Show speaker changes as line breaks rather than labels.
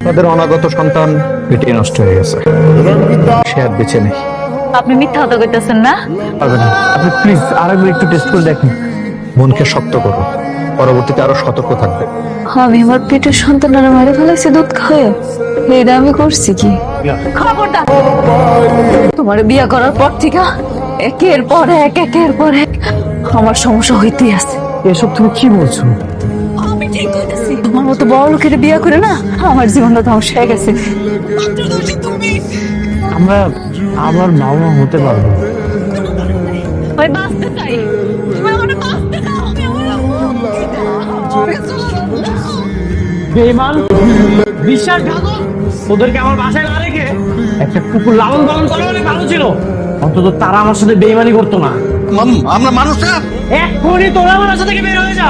তাদের অনাগত সন্তান পেটে নষ্ট হয়ে গেছে, সে আর বেঁচে নেই।
আপনি মিথ্যা কথা কইতেছেন না?
পারবে না। আপনি প্লিজ আরেকবার একটু টেস্ট করে দেখুন। মনকে শক্ত করুন, পরবর্তীতে আরো সতর্ক থাকবে।
আমি আমার পেটের সন্তানরা মেরে ফেলাইছি দুধ খাওয়ে, এটা আমি করছি কি? খবরদার! তোমার বিয়ে করার পর থেকে একের পর এক আমার সমস্যা হইতেই আছে।
এসব তুমি কি বলছো?
আমি ঠিক কইতেছি, তোমার মতো বড় লোকের বিয়ে করে না আমার জীবনটা ধ্বংস হয়ে গেছে।
আমরা আবার মা হতে পারবো।
আমি বাঁচতে চাই, তুমি আমার বাঁচতে দাও।
বেঈমান, বিশ্বাসঘাতক, তোদেরকে আমার বাসায় না রেখে একটা কুকুর লালন পালন করা অনেক ভালো ছিল। অন্তত তারা আমার সাথে বেঈমানি করতো না।
আমরা মানুষ না।
এক্ষুনি তোরা আমার বাসা থেকে বের হয়ে যা।